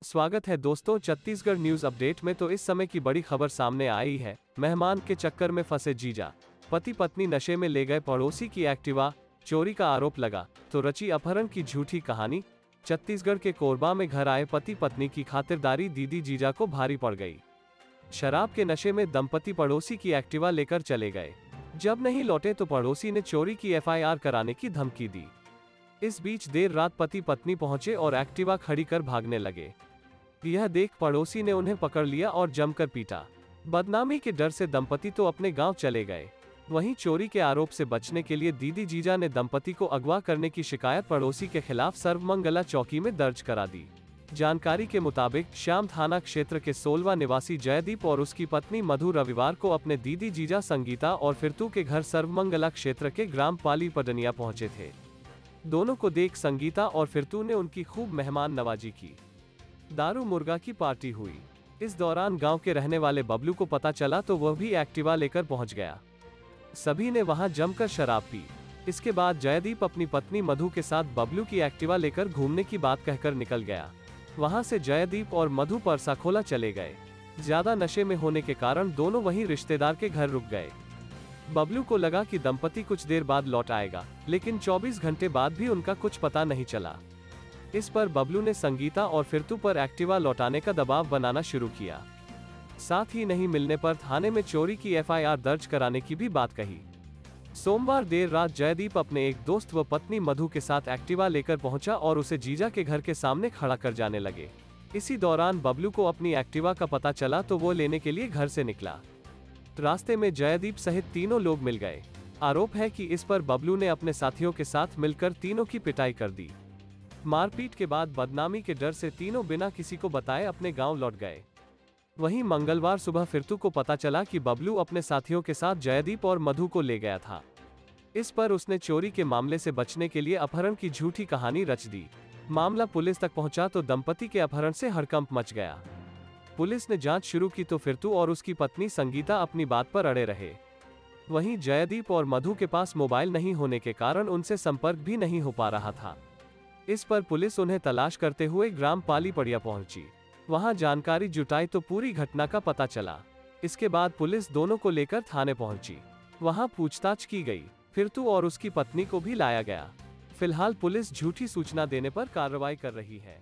स्वागत है दोस्तों छत्तीसगढ़ न्यूज अपडेट में। तो इस समय की बड़ी खबर सामने आई है। मेहमान के चक्कर में फंसे जीजा, पति पत्नी नशे में ले गए पड़ोसी की एक्टिवा, चोरी का आरोप लगा तो रची अपहरण की झूठी कहानी। छत्तीसगढ़ के कोरबा में घर आए पति पत्नी की खातिरदारी दीदी जीजा को भारी पड़ गई। शराब के नशे में दंपति पड़ोसी की एक्टिवा लेकर चले गए। जब नहीं लौटे तो पड़ोसी ने चोरी की एफआईआर कराने की धमकी दी। इस बीच देर रात पति पत्नी पहुंचे और एक्टिवा खड़ी कर भागने लगे। यह देख पड़ोसी ने उन्हें पकड़ लिया और जमकर पीटा। बदनामी के डर से दंपति तो अपने गांव चले गए। वहीं चोरी के आरोप से बचने के लिए दीदी जीजा ने दंपति को अगवा करने की शिकायत पड़ोसी के खिलाफ सर्वमंगला चौकी में दर्ज करा दी। जानकारी के मुताबिक श्याम थाना क्षेत्र के 16वां निवासी जयदीप और उसकी पत्नी मधु रविवार को अपने दीदी जीजा संगीता और फिरतू के घर सर्वमंगला क्षेत्र के ग्राम पाली पडनिया पहुंचे थे। दोनों को देख संगीता और फिरतू ने उनकी खूब मेहमान नवाजी की। दारू मुर्गा की पार्टी हुई। इस दौरान गांव के रहने वाले बबलू को पता चला तो वह भी एक्टिवा लेकर पहुंच गया। सभी ने वहां जमकर शराब पी। इसके बाद जयदीप अपनी पत्नी मधु के साथ बबलू की एक्टिवा लेकर घूमने की बात कहकर निकल गया। वहां से जयदीप और मधु परसाखोला चले गए। ज्यादा नशे में होने के कारण दोनों वहीं रिश्तेदार के घर रुक गए। बबलू को लगा कि दंपति कुछ देर बाद लौट आएगा, लेकिन 24 घंटे बाद भी उनका कुछ पता नहीं चला। इस पर बबलू ने संगीता और फिरतू पर एक्टिवा लौटाने का दबाव बनाना शुरू किया। साथ ही नहीं मिलने पर थाने में चोरी की एफआईआर दर्ज कराने की भी बात कही। सोमवार देर रात जयदीप अपने एक दोस्त व पत्नी मधु के साथ एक्टिवा लेकर पहुंचा और उसे जीजा के घर के सामने खड़ा कर जाने लगे। इसी दौरान बबलू को अपनी एक्टिवा का पता चला तो वो लेने के लिए घर से निकला। रास्ते में जयदीप सहित तीनों लोग मिल गए। आरोप है कि इस पर बबलू ने अपने साथियों के साथ मिलकर तीनों की पिटाई कर दी। मारपीट के बाद बदनामी के डर से तीनों बिना किसी को बताए अपने गांव लौट गए। वहीं मंगलवार सुबह फिरतू को पता चला कि बबलू अपने साथियों के साथ जयदीप और मधु को ले गया था। इस पर उसने चोरी के मामले से बचने के लिए अपहरण की झूठी कहानी रच दी। मामला पुलिस तक पहुंचा तो दंपति के अपहरण से हड़कंप मच गया। पुलिस ने जांच शुरू की तो फिरतू और उसकी पत्नी संगीता अपनी बात पर अड़े रहे। वहीं जयदीप और मधु के पास मोबाइल नहीं होने के कारण उनसे संपर्क भी नहीं हो पा रहा था। इस पर पुलिस उन्हें तलाश करते हुए ग्राम पाली पड़िया पहुंची। वहां जानकारी जुटाई तो पूरी घटना का पता चला। इसके बाद पुलिस दोनों को लेकर थाने पहुंची। वहां पूछताछ की गई। फिरतू और उसकी पत्नी को भी लाया गया। फिलहाल पुलिस झूठी सूचना देने पर कार्रवाई कर रही है।